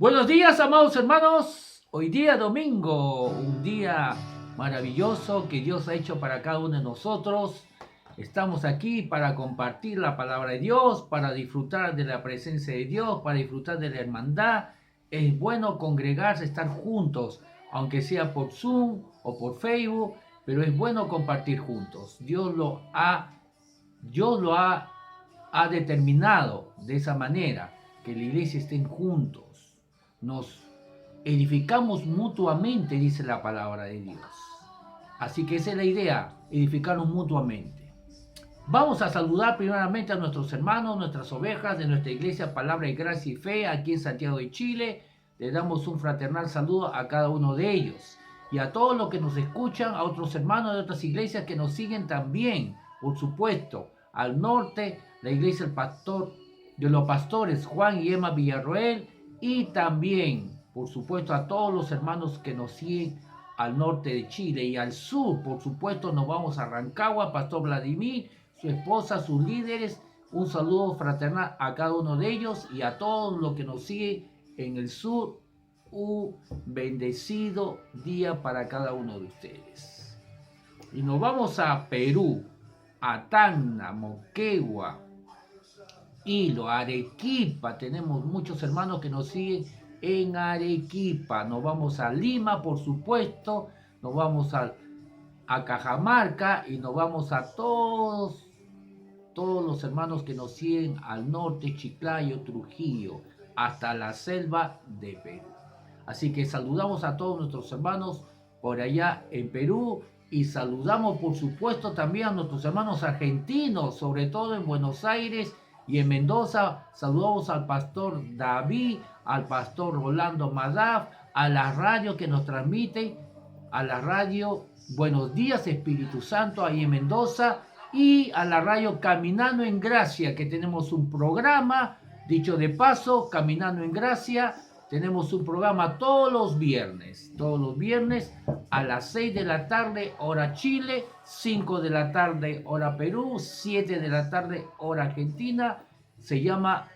Buenos días, amados hermanos. Hoy día domingo, un día maravilloso que Dios ha hecho para cada uno de nosotros. Estamos aquí para compartir la palabra de Dios, para disfrutar de la presencia de Dios, para disfrutar de la hermandad. Es bueno congregarse, estar juntos, aunque sea por Zoom o por Facebook, pero es bueno compartir juntos. Dios lo ha determinado de esa manera, que la iglesia estén juntos. Nos edificamos mutuamente, dice la palabra de Dios. Así que esa es la idea, edificarnos mutuamente. Vamos a saludar primeramente a nuestros hermanos, nuestras ovejas de nuestra iglesia Palabra y Gracia y Fe aquí en Santiago de Chile. Les damos un fraternal saludo a cada uno de ellos y a todos los que nos escuchan, a otros hermanos de otras iglesias que nos siguen también, por supuesto, al norte, la iglesia de los pastores Juan y Emma Villarroel, y también, por supuesto, a todos los hermanos que nos siguen al norte de Chile, y al sur, por supuesto, nos vamos a Rancagua, Pastor Vladimir, su esposa, sus líderes. Un saludo fraternal a cada uno de ellos y a todos los que nos siguen en el sur. Un bendecido día para cada uno de ustedes. Y nos vamos a Perú, a Tacna, Moquegua, Hilo, Arequipa. Tenemos muchos hermanos que nos siguen en Arequipa. Nos vamos a Lima, por supuesto. Nos vamos a Cajamarca y nos vamos a todos los hermanos que nos siguen al norte, Chiclayo, Trujillo, hasta la selva de Perú. Así que saludamos a todos nuestros hermanos por allá en Perú y saludamos por supuesto también a nuestros hermanos argentinos, sobre todo en Buenos Aires y en Mendoza. Saludamos al pastor David, al pastor Rolando Madaf, a la radio que nos transmiten, a la radio Buenos Días Espíritu Santo ahí en Mendoza, y a la radio Caminando en Gracia, que tenemos un programa, dicho de paso, Caminando en Gracia. Tenemos un programa todos los viernes a las 6 de la tarde hora Chile, 5 de la tarde hora Perú, 7 de la tarde hora Argentina. Se llama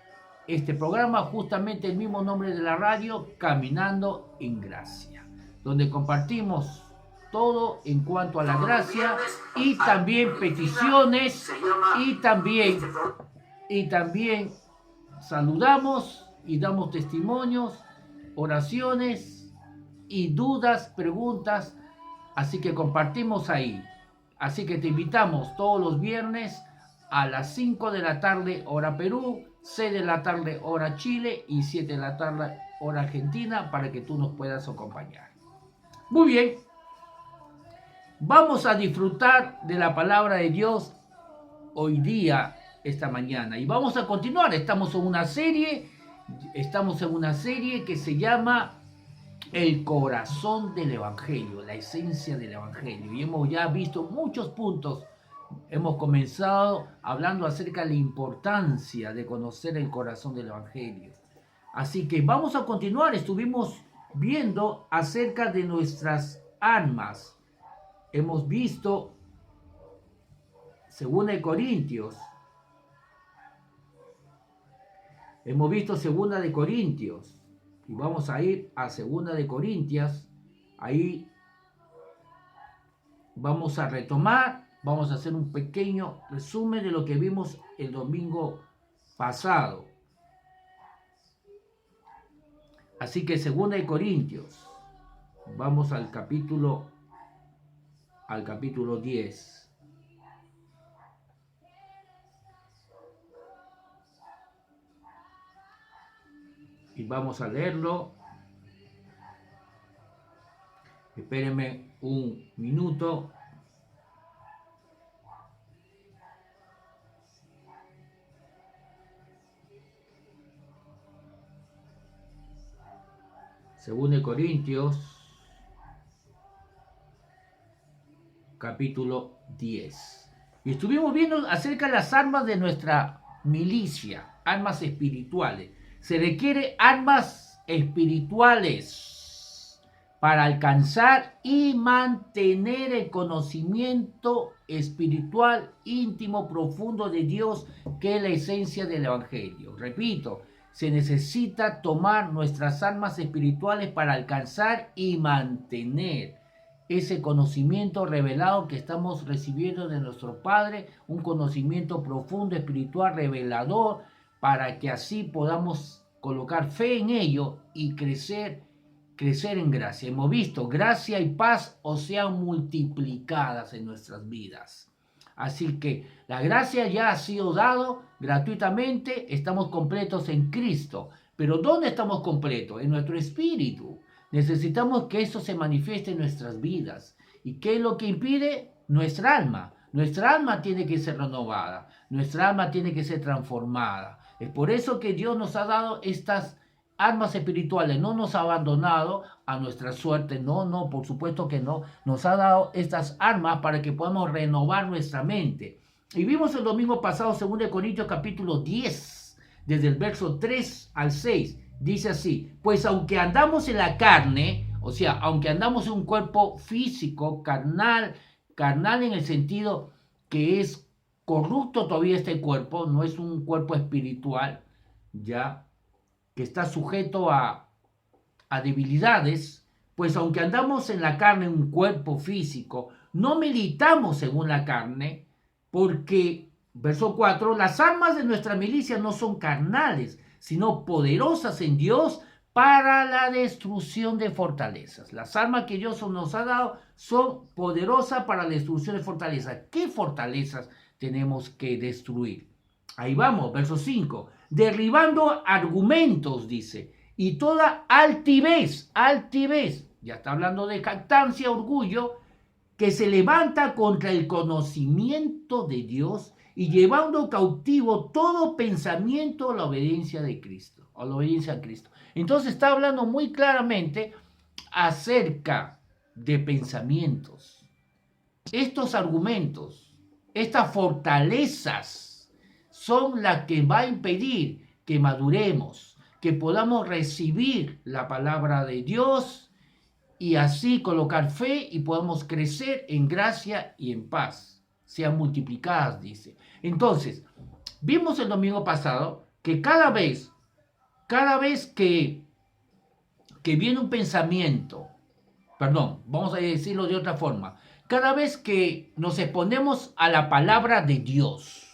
este programa justamente el mismo nombre de la radio, Caminando en Gracia, donde compartimos todo en cuanto a la gracia y también peticiones y también saludamos y damos testimonios, oraciones y dudas, preguntas, así que compartimos ahí. Así que te invitamos todos los viernes a las 5 de la tarde hora Perú, 6 de la tarde hora Chile y 7 de la tarde hora Argentina para que tú nos puedas acompañar. Muy bien. Vamos a disfrutar de la palabra de Dios hoy día, esta mañana. Y vamos a continuar. Estamos en una serie que se llama El corazón del Evangelio, la esencia del Evangelio. Y hemos ya visto muchos puntos. Hemos comenzado hablando acerca de la importancia de conocer el corazón del Evangelio. Así que vamos a continuar. Estuvimos viendo acerca de nuestras almas. Hemos visto 2 Corintios. Hemos visto 2 Corintios. Y vamos a ir a 2 Corintios. Ahí vamos a retomar. Vamos a hacer un pequeño resumen de lo que vimos el domingo pasado. Así que 2 Corintios. Vamos al capítulo 10. Y vamos a leerlo. Espérenme un minuto. Según de Corintios, capítulo 10. Y estuvimos viendo acerca de las armas de nuestra milicia, armas espirituales. Se requiere armas espirituales para alcanzar y mantener el conocimiento espiritual íntimo, profundo de Dios, que es la esencia del Evangelio. Repito, se necesita tomar nuestras armas espirituales para alcanzar y mantener ese conocimiento revelado que estamos recibiendo de nuestro Padre, un conocimiento profundo, espiritual, revelador, para que así podamos colocar fe en ello y crecer en gracia. Hemos visto gracia y paz o sean multiplicadas en nuestras vidas. Así que la gracia ya ha sido dado gratuitamente, estamos completos en Cristo. Pero ¿dónde estamos completos? En nuestro espíritu. Necesitamos que eso se manifieste en nuestras vidas. ¿Y qué es lo que impide? Nuestra alma. Nuestra alma tiene que ser renovada. Nuestra alma tiene que ser transformada. Es por eso que Dios nos ha dado estas armas espirituales, no nos ha abandonado a nuestra suerte, no, por supuesto que no, nos ha dado estas armas para que podamos renovar nuestra mente. Y vimos el domingo pasado, 2 Corintios capítulo 10, desde el verso 3 al 6, dice así: pues aunque andamos en la carne, o sea, aunque andamos en un cuerpo físico, carnal en el sentido que es corrupto todavía este cuerpo, no es un cuerpo espiritual, ya, que está sujeto a debilidades, pues aunque andamos en la carne, en un cuerpo físico, no militamos según la carne, porque, verso 4, las armas de nuestra milicia no son carnales, sino poderosas en Dios para la destrucción de fortalezas. Las armas que Dios nos ha dado son poderosas para la destrucción de fortalezas. ¿Qué fortalezas tenemos que destruir? Ahí vamos, verso 5. Derribando argumentos, dice, y toda altivez, ya está hablando de jactancia, orgullo, que se levanta contra el conocimiento de Dios y llevando cautivo todo pensamiento a la obediencia de Cristo, a la obediencia a Cristo. Entonces está hablando muy claramente acerca de pensamientos. Estos argumentos, estas fortalezas, son las que va a impedir que maduremos, que podamos recibir la palabra de Dios y así colocar fe y podamos crecer en gracia y en paz, sean multiplicadas, dice. Entonces, vimos el domingo pasado que cada vez que viene un pensamiento, vamos a decirlo de otra forma, cada vez que nos exponemos a la palabra de Dios,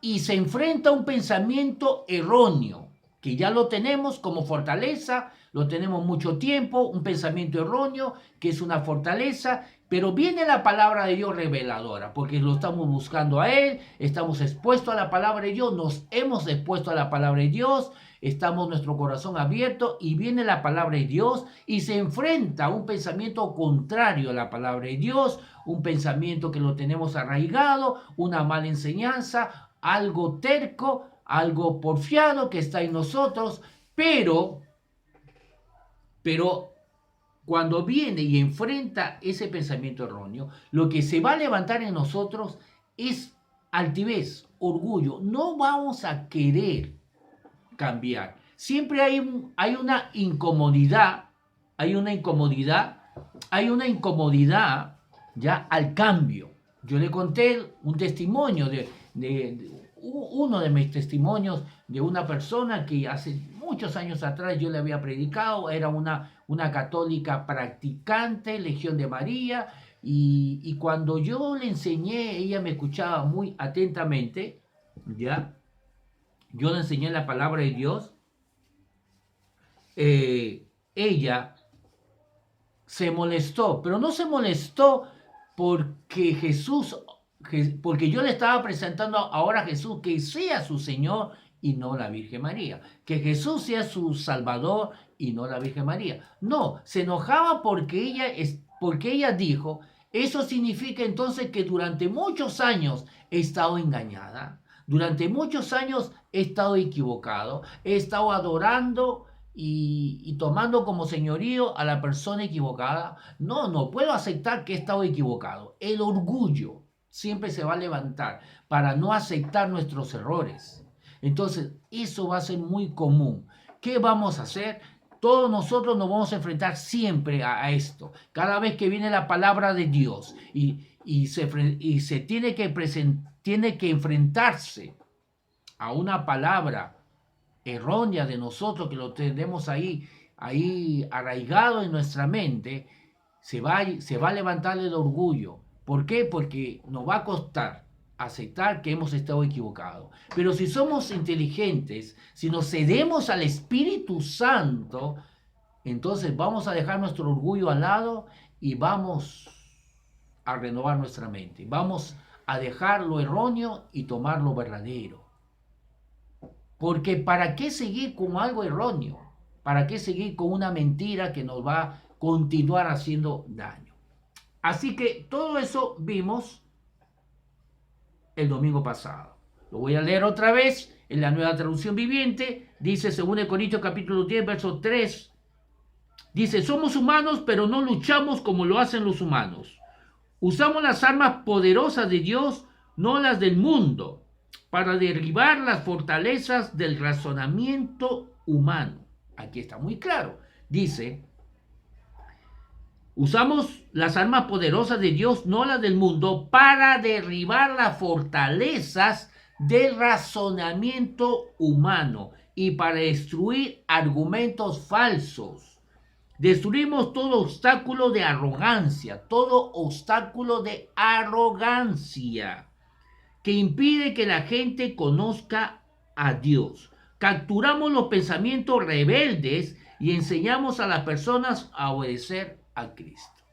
y se enfrenta a un pensamiento erróneo, que ya lo tenemos como fortaleza, lo tenemos mucho tiempo, un pensamiento erróneo que es una fortaleza, pero viene la palabra de Dios reveladora, porque lo estamos buscando a Él, estamos expuestos a la palabra de Dios, nos hemos expuesto a la palabra de Dios, estamos nuestro corazón abierto y viene la palabra de Dios y se enfrenta a un pensamiento contrario a la palabra de Dios, un pensamiento que lo tenemos arraigado, una mala enseñanza, algo terco, algo porfiado que está en nosotros, pero cuando viene y enfrenta ese pensamiento erróneo, lo que se va a levantar en nosotros es altivez, orgullo. No vamos a querer cambiar. Siempre hay una incomodidad, ya al cambio. Yo le conté un testimonio de uno de mis testimonios de una persona que hace muchos años atrás yo le había predicado, era una católica practicante, Legión de María, y cuando yo le enseñé, ella me escuchaba muy atentamente, ¿ya? Yo le enseñé la palabra de Dios, ella se molestó, pero no se molestó porque porque yo le estaba presentando ahora a Jesús que sea su Señor y no la Virgen María, que Jesús sea su Salvador y no la Virgen María. No, se enojaba porque ella dijo, eso significa entonces que durante muchos años he estado engañada, durante muchos años he estado equivocado, he estado adorando y tomando como señorío a la persona equivocada. No puedo aceptar que he estado equivocado. El orgullo siempre se va a levantar para no aceptar nuestros errores. Entonces, eso va a ser muy común. ¿Qué vamos a hacer? Todos nosotros nos vamos a enfrentar siempre a esto. Cada vez que viene la palabra de Dios y se tiene que enfrentarse a una palabra errónea de nosotros, que lo tenemos ahí arraigado en nuestra mente, se va a levantar el orgullo. ¿Por qué? Porque nos va a costar aceptar que hemos estado equivocados. Pero si somos inteligentes, si nos cedemos al Espíritu Santo, entonces vamos a dejar nuestro orgullo al lado y vamos a renovar nuestra mente. Vamos a dejar lo erróneo y tomar lo verdadero. Porque ¿para qué seguir con algo erróneo? ¿Para qué seguir con una mentira que nos va a continuar haciendo daño? Así que todo eso vimos el domingo pasado. Lo voy a leer otra vez en la Nueva Traducción Viviente. Dice 2 Corintios capítulo 10, verso 3. Dice, somos humanos, pero no luchamos como lo hacen los humanos. Usamos las armas poderosas de Dios, no las del mundo, para derribar las fortalezas del razonamiento humano. Aquí está muy claro. Dice, usamos las armas poderosas de Dios, no las del mundo, para derribar las fortalezas del razonamiento humano y para destruir argumentos falsos. Destruimos todo obstáculo de arrogancia que impide que la gente conozca a Dios. Capturamos los pensamientos rebeldes y enseñamos a las personas a obedecer a Cristo.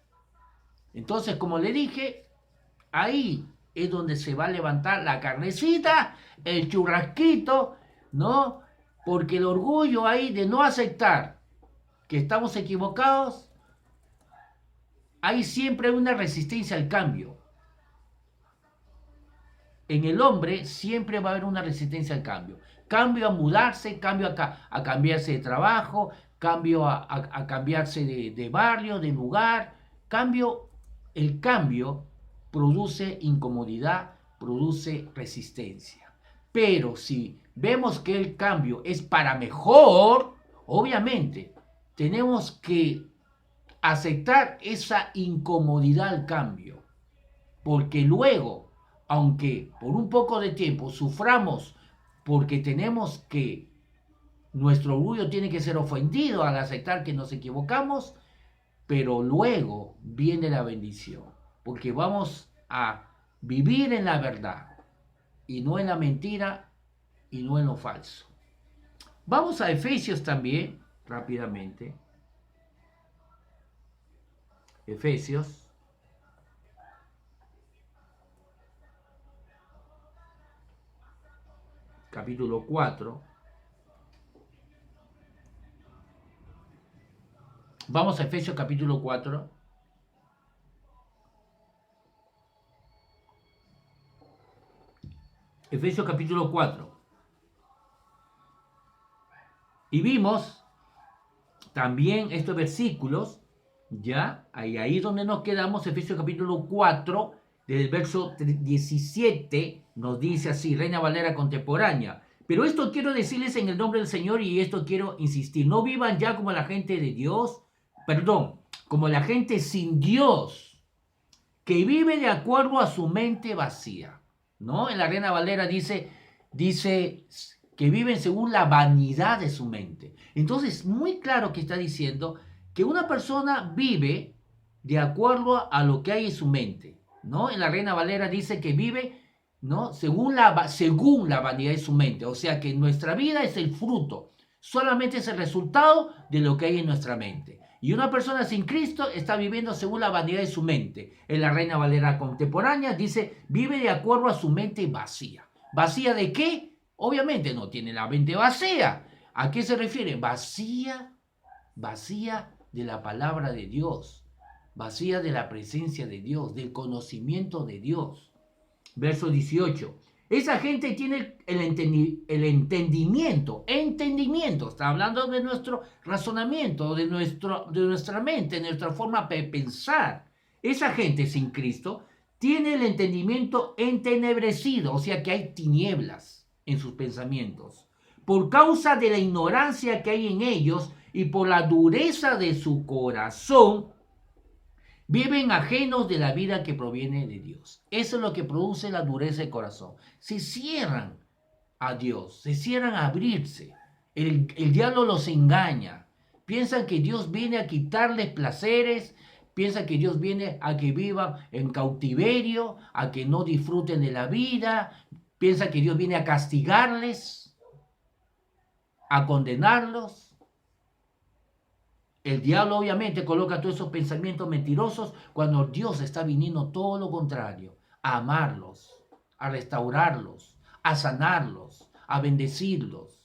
Entonces, como le dije, ahí es donde se va a levantar la carnecita, el churrasquito, ¿no? Porque el orgullo ahí de no aceptar que estamos equivocados, hay siempre una resistencia al cambio. En el hombre siempre va a haber una resistencia al cambio. Cambio a mudarse, cambio a cambiarse de trabajo, cambio a cambiarse de barrio, de lugar. El cambio produce incomodidad, produce resistencia. Pero si vemos que el cambio es para mejor, obviamente tenemos que aceptar esa incomodidad al cambio, porque luego, aunque por un poco de tiempo suframos porque tenemos que, nuestro orgullo tiene que ser ofendido al aceptar que nos equivocamos, pero luego viene la bendición, porque vamos a vivir en la verdad y no en la mentira y no en lo falso. Vamos a Efesios también, rápidamente. Efesios. Capítulo 4. Vamos a Efesios capítulo 4. Efesios capítulo 4. Y vimos también estos versículos, ya, ahí donde nos quedamos, Efesios capítulo 4, del verso 17, nos dice así, Reina Valera contemporánea. Pero esto quiero decirles en el nombre del Señor y esto quiero insistir. No vivan ya como la gente de Dios, como la gente sin Dios, que vive de acuerdo a su mente vacía. ¿No? En la Reina Valera dice que viven según la vanidad de su mente. Entonces, muy claro que está diciendo que una persona vive de acuerdo a lo que hay en su mente, ¿no? En la Reina Valera dice que vive, ¿no? según la vanidad de su mente. O sea que nuestra vida es el fruto, solamente es el resultado de lo que hay en nuestra mente. Y una persona sin Cristo está viviendo según la vanidad de su mente. En la Reina Valera contemporánea dice, vive de acuerdo a su mente vacía. ¿Vacía de qué? Obviamente no tiene la mente vacía. ¿A qué se refiere? Vacía de la palabra de Dios, vacía de la presencia de Dios, del conocimiento de Dios. Verso 18. Esa gente tiene el entendimiento, está hablando de nuestro razonamiento, de nuestra mente, de nuestra forma de pensar. Esa gente sin Cristo tiene el entendimiento entenebrecido, o sea que hay tinieblas en sus pensamientos, por causa de la ignorancia que hay en ellos y por la dureza de su corazón, viven ajenos de la vida que proviene de Dios. Eso es lo que produce la dureza del corazón. Se cierran a Dios, se cierran a abrirse. El diablo los engaña. Piensan que Dios viene a quitarles placeres, piensan que Dios viene a que vivan en cautiverio, a que no disfruten de la vida, piensan que Dios viene a castigarles, a condenarlos. El diablo obviamente coloca todos esos pensamientos mentirosos cuando Dios está viniendo todo lo contrario, a amarlos, a restaurarlos, a sanarlos, a bendecirlos.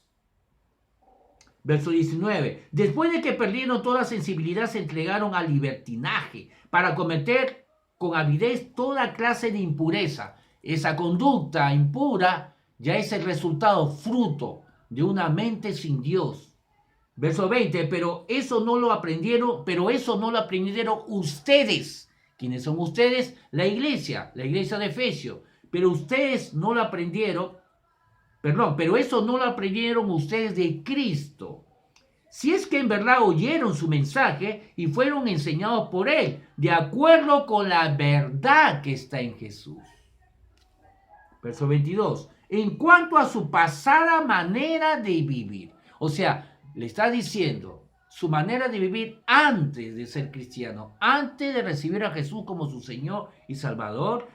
Verso 19. Después de que perdieron toda sensibilidad, se entregaron al libertinaje para cometer con avidez toda clase de impureza. Esa conducta impura ya es el resultado, fruto de una mente sin Dios. Verso 20. Pero eso no lo aprendieron ustedes. ¿Quiénes son ustedes? La iglesia de Efesios. Pero ustedes no lo aprendieron. Pero eso no lo aprendieron ustedes de Cristo. Si es que en verdad oyeron su mensaje y fueron enseñados por él, de acuerdo con la verdad que está en Jesús. Verso 22. En cuanto a su pasada manera de vivir. O sea, le está diciendo su manera de vivir antes de ser cristiano, antes de recibir a Jesús como su Señor y Salvador.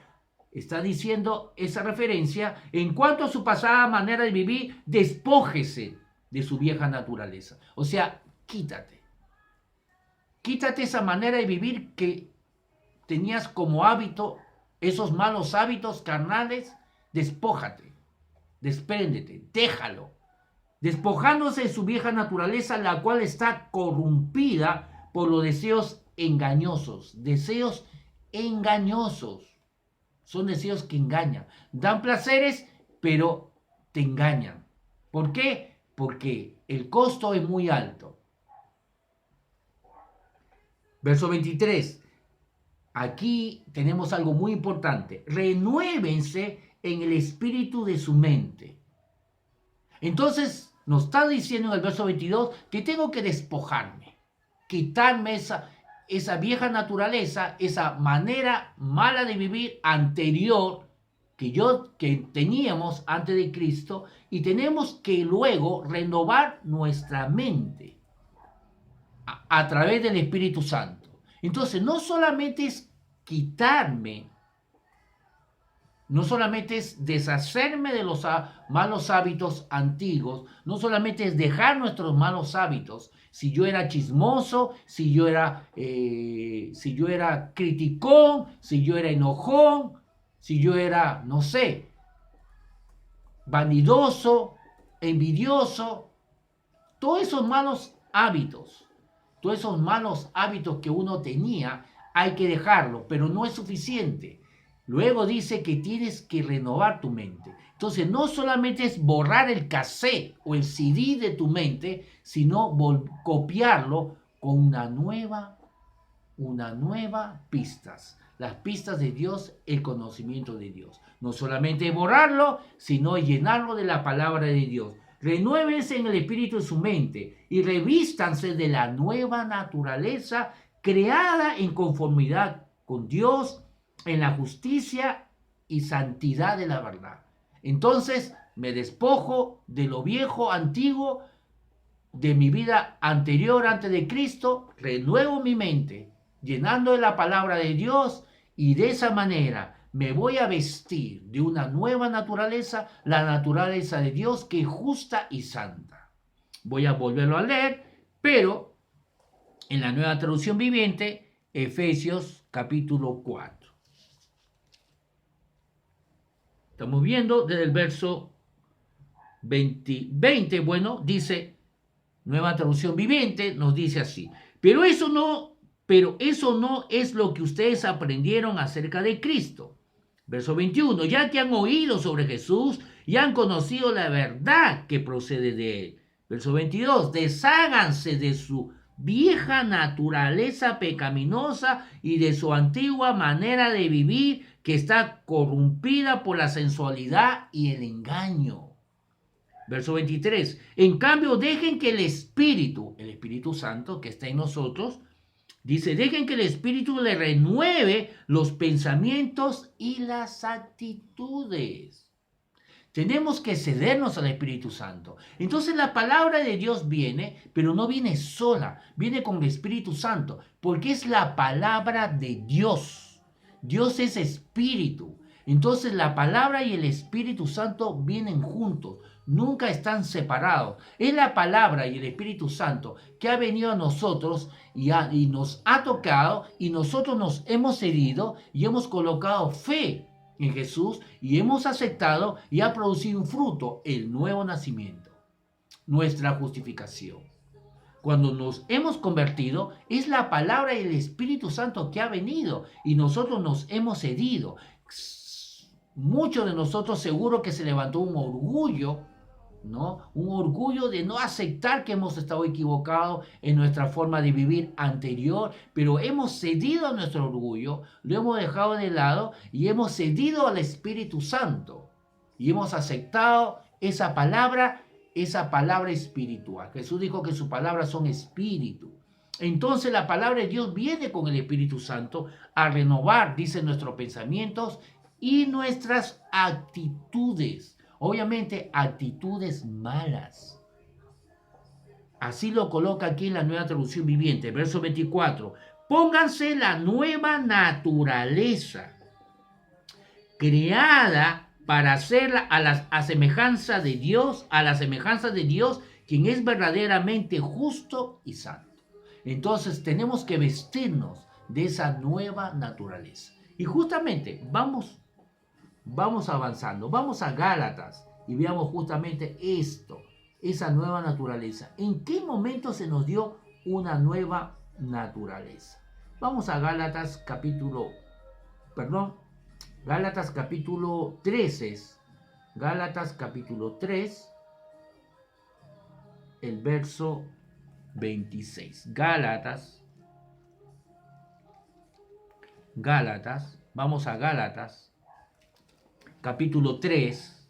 Está diciendo esa referencia, en cuanto a su pasada manera de vivir, despójese de su vieja naturaleza. O sea, quítate esa manera de vivir que tenías como hábito, esos malos hábitos carnales, despójate, despréndete, déjalo, despojándose de su vieja naturaleza, la cual está corrompida por los deseos engañosos. Son deseos que engañan. Dan placeres, pero te engañan. ¿Por qué? Porque el costo es muy alto. Verso 23. Aquí tenemos algo muy importante. Renuévense en el espíritu de su mente. Entonces, nos está diciendo en el verso 22 que tengo que despojarme, quitarme esa vieja naturaleza, esa manera mala de vivir anterior que teníamos antes de Cristo, y tenemos que luego renovar nuestra mente a través del Espíritu Santo. Entonces, no solamente es quitarme, no solamente es deshacerme de los malos hábitos antiguos, no solamente es dejar nuestros malos hábitos. Si yo era chismoso, si yo era criticón, si yo era enojón, si yo era, no sé, vanidoso, envidioso, todos esos malos hábitos que uno tenía, hay que dejarlo, pero no es suficiente. Luego dice que tienes que renovar tu mente. Entonces, no solamente es borrar el cassette o el CD de tu mente, sino copiarlo con una nueva pistas. Las pistas de Dios, el conocimiento de Dios. No solamente borrarlo, sino llenarlo de la palabra de Dios. Renuévense en el espíritu de su mente y revístanse de la nueva naturaleza creada en conformidad con Dios, en la justicia y santidad de la verdad. Entonces me despojo de lo viejo, antiguo, de mi vida anterior antes de Cristo, renuevo mi mente, llenando de la palabra de Dios, y de esa manera me voy a vestir de una nueva naturaleza, la naturaleza de Dios, que es justa y santa. Voy a volverlo a leer, pero en la Nueva Traducción Viviente, Efesios capítulo 4. Estamos viendo desde el verso 20, bueno, dice, Nueva Traducción Viviente, nos dice así: pero eso no es lo que ustedes aprendieron acerca de Cristo. Verso 21, ya que han oído sobre Jesús y han conocido la verdad que procede de él. Verso 22, desháganse de su vieja naturaleza pecaminosa y de su antigua manera de vivir, que está corrompida por la sensualidad y el engaño. Verso 23, en cambio dejen que el Espíritu Santo que está en nosotros, dice, dejen que el Espíritu le renueve los pensamientos y las actitudes. Tenemos que cedernos al Espíritu Santo. Entonces la palabra de Dios viene, pero no viene sola, viene con el Espíritu Santo, porque es la palabra de Dios. Dios es espíritu. Entonces la palabra y el Espíritu Santo vienen juntos, nunca están separados. Es la palabra y el Espíritu Santo que ha venido a nosotros y nos ha tocado, y nosotros nos hemos cedido y hemos colocado fe en Jesús y hemos aceptado, y ha producido un fruto, el nuevo nacimiento, nuestra justificación. Cuando nos hemos convertido, es la palabra y el Espíritu Santo que ha venido y nosotros nos hemos cedido. Muchos de nosotros seguro que se levantó un orgullo, ¿no? Un orgullo de no aceptar que hemos estado equivocados en nuestra forma de vivir anterior, pero hemos cedido a nuestro orgullo, lo hemos dejado de lado y hemos cedido al Espíritu Santo y hemos aceptado esa palabra espiritual. Jesús dijo que sus palabras son espíritu. Entonces la palabra de Dios viene con el Espíritu Santo a renovar, dice, nuestros pensamientos y nuestras actitudes. Obviamente, actitudes malas. Así lo coloca aquí en la Nueva Traducción Viviente, verso 24. Pónganse la nueva naturaleza, creada para hacerla a semejanza de Dios, quien es verdaderamente justo y santo. Entonces, tenemos que vestirnos de esa nueva naturaleza. Y justamente, vamos avanzando, vamos a Gálatas y veamos justamente esto, esa nueva naturaleza. ¿En qué momento se nos dio una nueva naturaleza? Vamos a Gálatas capítulo 3, Gálatas capítulo 3, el verso 26. Gálatas, vamos a Gálatas capítulo 3,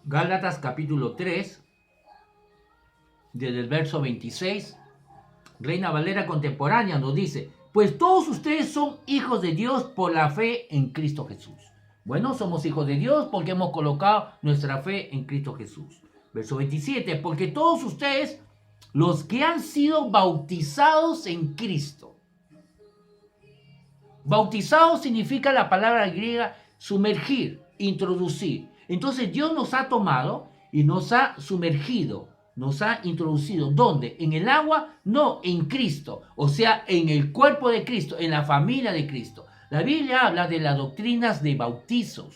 Gálatas capítulo 3, desde el verso 26, Reina Valera contemporánea nos dice: pues todos ustedes son hijos de Dios por la fe en Cristo Jesús. Bueno, somos hijos de Dios porque hemos colocado nuestra fe en Cristo Jesús. Verso 27, porque todos ustedes, los que han sido bautizados en Cristo. Bautizado significa la palabra griega sumergir, introducir. Entonces Dios nos ha tomado y nos ha sumergido, nos ha introducido. ¿Dónde? ¿En el agua? No, en Cristo. O sea, en el cuerpo de Cristo, en la familia de Cristo. La Biblia habla de las doctrinas de bautizos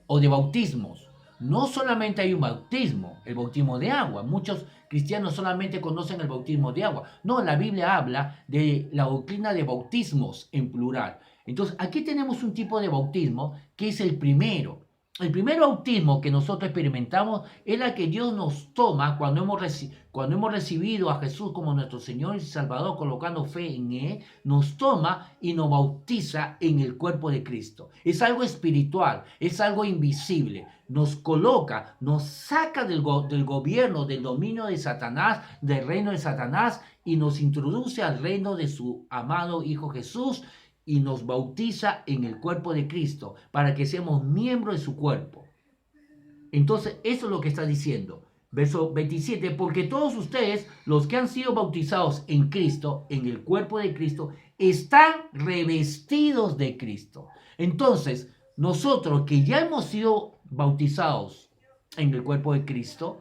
o de bautismos. No solamente hay un bautismo, el bautismo de agua. Muchos cristianos solamente conocen el bautismo de agua. No, la Biblia habla de la doctrina de bautismos en plural. Entonces, aquí tenemos un tipo de bautismo que es el primero. El primer bautismo que nosotros experimentamos es la que Dios nos toma cuando hemos recibido a Jesús como nuestro Señor y Salvador, colocando fe en Él. Nos toma y nos bautiza en el cuerpo de Cristo. Es algo espiritual, es algo invisible. Nos coloca, nos saca del gobierno, del dominio de Satanás, del reino de Satanás, y nos introduce al reino de su amado Hijo Jesús, y nos bautiza en el cuerpo de Cristo para que seamos miembros de su cuerpo. Entonces, eso es lo que está diciendo. Verso 27, porque todos ustedes, los que han sido bautizados en Cristo, en el cuerpo de Cristo, están revestidos de Cristo. Entonces, nosotros que ya hemos sido bautizados en el cuerpo de Cristo,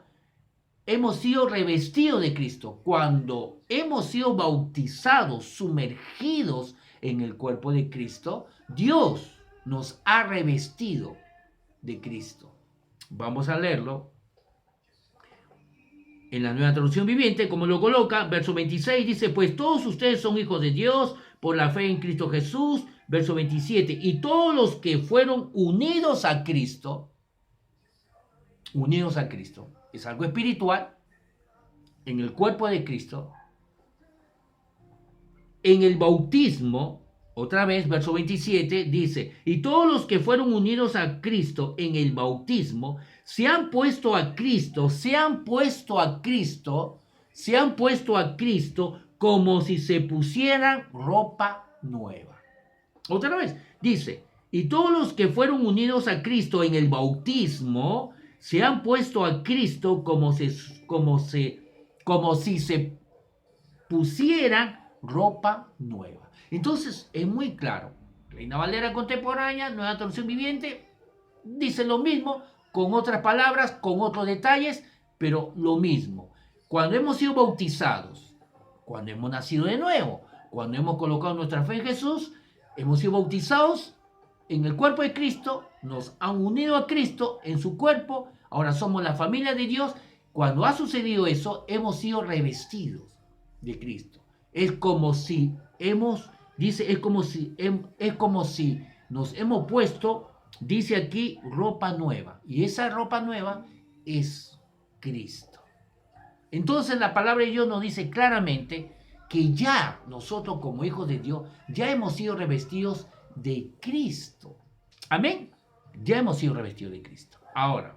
hemos sido revestidos de Cristo. Cuando hemos sido bautizados, sumergidos en el cuerpo de Cristo, Dios nos ha revestido de Cristo. Vamos a leerlo en la Nueva Traducción Viviente, como lo coloca, verso 26, dice: pues todos ustedes son hijos de Dios por la fe en Cristo Jesús. Verso 27, y todos los que fueron unidos a Cristo, es algo espiritual, en el cuerpo de Cristo, en el bautismo. Otra vez, verso 27 dice: y todos los que fueron unidos a Cristo en el bautismo, se han puesto a Cristo como si se pusieran ropa nueva. Otra vez, dice, y todos los que fueron unidos a Cristo en el bautismo se han puesto a Cristo como si se pusieran ropa nueva. Entonces, es muy claro. Reina Valera contemporánea, Nueva Traducción Viviente, dice lo mismo, con otras palabras, con otros detalles, pero lo mismo. Cuando hemos sido bautizados, cuando hemos nacido de nuevo, cuando hemos colocado nuestra fe en Jesús, hemos sido bautizados en el cuerpo de Cristo, nos han unido a Cristo en su cuerpo, ahora somos la familia de Dios. Cuando ha sucedido eso, hemos sido revestidos de Cristo. Es como si nos hemos puesto, dice aquí, ropa nueva. Y esa ropa nueva es Cristo. Entonces la palabra de Dios nos dice claramente que ya nosotros como hijos de Dios, ya hemos sido revestidos de Cristo. Amén. Ya hemos sido revestidos de Cristo. Ahora,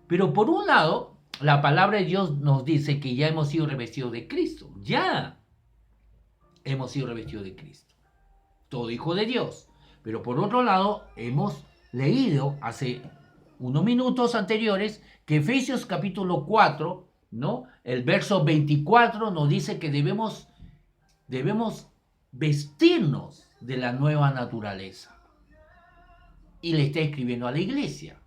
pero por un lado, la palabra de Dios nos dice que ya hemos sido revestidos de Cristo. Ya hemos sido revestidos de Cristo. Todo hijo de Dios. Pero por otro lado, hemos leído hace unos minutos anteriores que Efesios capítulo 4, ¿no? El verso 24 nos dice que debemos vestirnos de la nueva naturaleza. Y le está escribiendo a la iglesia.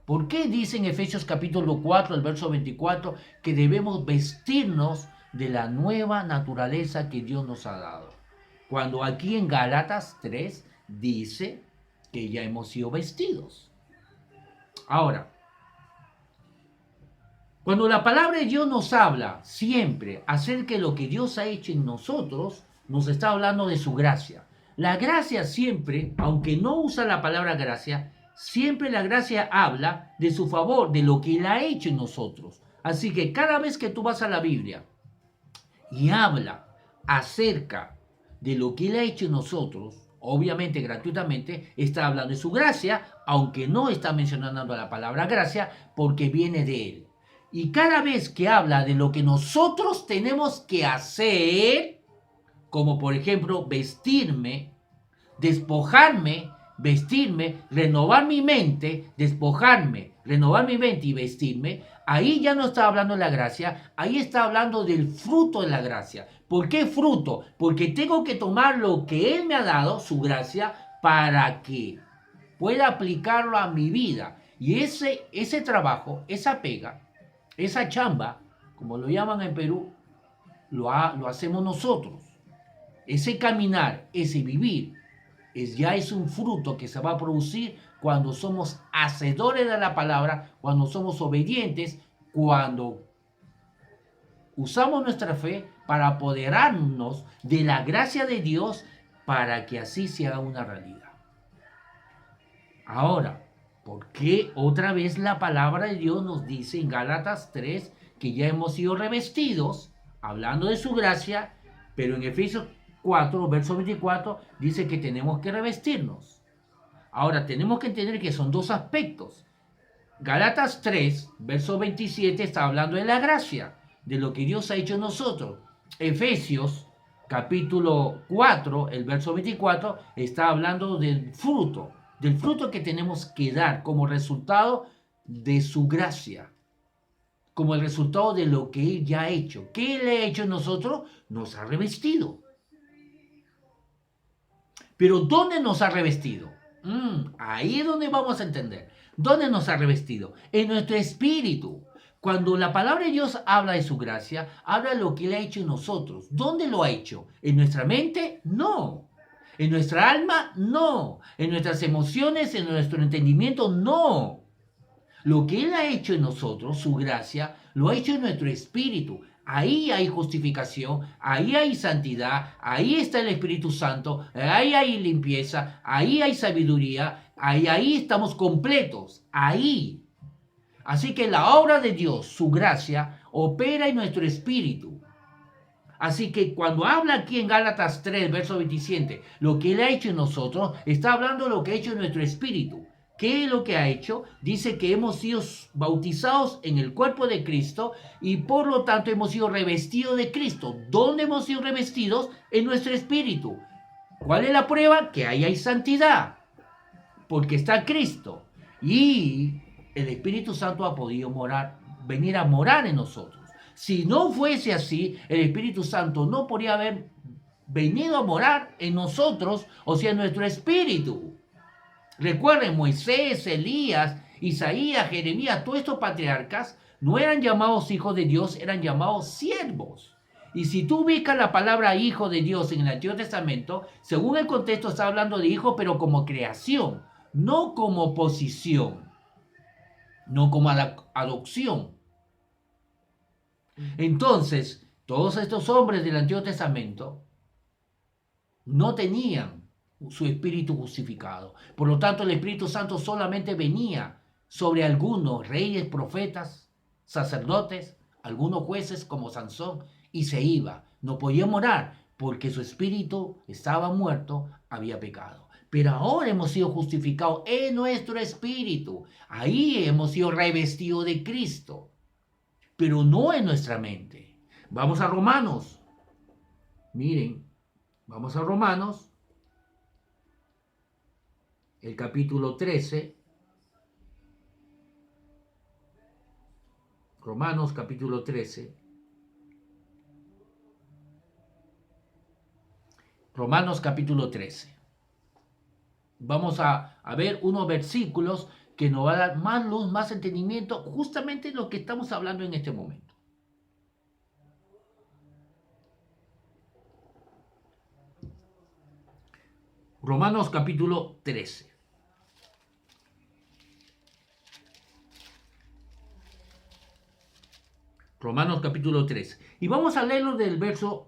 ¿Por qué dice en Efesios capítulo 4, el verso 24, que debemos vestirnos de la nueva naturaleza que Dios nos ha dado? Cuando aquí en Gálatas 3 dice que ya hemos sido vestidos. Ahora, cuando la palabra de Dios nos habla siempre acerca de lo que Dios ha hecho en nosotros, nos está hablando de su gracia. La gracia siempre, aunque no usa la palabra gracia, siempre la gracia habla de su favor, de lo que Él ha hecho en nosotros. Así que cada vez que tú vas a la Biblia y habla acerca de lo que Él ha hecho en nosotros, obviamente gratuitamente, está hablando de su gracia, aunque no está mencionando la palabra gracia, porque viene de Él. Y cada vez que habla de lo que nosotros tenemos que hacer, como por ejemplo vestirme, despojarme, vestirme, renovar mi mente, despojarme, renovar mi mente y vestirme, ahí ya no está hablando de la gracia, ahí está hablando del fruto de la gracia. ¿Por qué fruto? Porque tengo que tomar lo que Él me ha dado, su gracia, para que pueda aplicarlo a mi vida. Y ese trabajo, esa pega, esa chamba, como lo llaman en Perú, lo hacemos nosotros. Ese caminar, ese vivir, ya es un fruto que se va a producir cuando somos hacedores de la palabra, cuando somos obedientes, cuando usamos nuestra fe para apoderarnos de la gracia de Dios para que así se haga una realidad. Ahora, ¿por qué otra vez la palabra de Dios nos dice en Gálatas 3 que ya hemos sido revestidos, hablando de su gracia, pero en Efesios 4, verso 24, dice que tenemos que revestirnos? Ahora, tenemos que entender que son dos aspectos. Gálatas 3, verso 27, está hablando de la gracia, de lo que Dios ha hecho en nosotros. Efesios, capítulo 4, el verso 24, está hablando del fruto que tenemos que dar como resultado de su gracia, como el resultado de lo que Él ya ha hecho. ¿Qué Él ha hecho en nosotros? Nos ha revestido. Pero ¿dónde nos ha revestido? Ahí es donde vamos a entender. ¿Dónde nos ha revestido? En nuestro espíritu. Cuando la palabra de Dios habla de su gracia, habla de lo que Él ha hecho en nosotros. ¿Dónde lo ha hecho? ¿En nuestra mente? No. ¿En nuestra alma? No. ¿En nuestras emociones? ¿En nuestro entendimiento? No. Lo que Él ha hecho en nosotros, su gracia, lo ha hecho en nuestro espíritu. Ahí hay justificación, ahí hay santidad, ahí está el Espíritu Santo, ahí hay limpieza, ahí hay sabiduría, ahí estamos completos, ahí. Así que la obra de Dios, su gracia, opera en nuestro espíritu. Así que cuando habla aquí en Gálatas 3, verso 27, lo que Él ha hecho en nosotros, está hablando de lo que ha hecho en nuestro espíritu. ¿Qué es lo que ha hecho? Dice que hemos sido bautizados en el cuerpo de Cristo y por lo tanto hemos sido revestidos de Cristo. ¿Dónde hemos sido revestidos? En nuestro espíritu. ¿Cuál es la prueba? Que ahí hay santidad, porque está Cristo. Y el Espíritu Santo ha podido venir a morar en nosotros. Si no fuese así, el Espíritu Santo no podría haber venido a morar en nosotros, o sea, en nuestro espíritu. Recuerden, Moisés, Elías, Isaías, Jeremías, todos estos patriarcas no eran llamados hijos de Dios, eran llamados siervos. Y si tú ubicas la palabra hijo de Dios en el Antiguo Testamento, según el contexto está hablando de hijo, pero como creación, no como posición, no como adopción. Entonces, todos estos hombres del Antiguo Testamento no tenían su espíritu justificado. Por lo tanto, el Espíritu Santo solamente venía sobre algunos reyes, profetas, sacerdotes, algunos jueces como Sansón, y se iba. No podía morar porque su espíritu estaba muerto, había pecado. Pero ahora hemos sido justificados en nuestro espíritu. Ahí hemos sido revestidos de Cristo, pero no en nuestra mente. Vamos a Romanos. Miren, vamos a Romanos, el capítulo 13. Romanos capítulo 13. Romanos capítulo 13. Vamos a ver unos versículos que nos va a dar más luz, más entendimiento, justamente lo que estamos hablando en este momento. Romanos capítulo 13. Romanos capítulo 13. Y vamos a leerlo desde el verso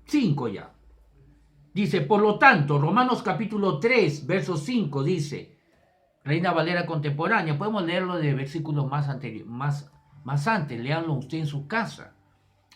5 ya. Dice, por lo tanto, Romanos capítulo 3, verso 5 dice, Reina Valera contemporánea, podemos leerlo de versículos más antes, léanlo usted en su casa.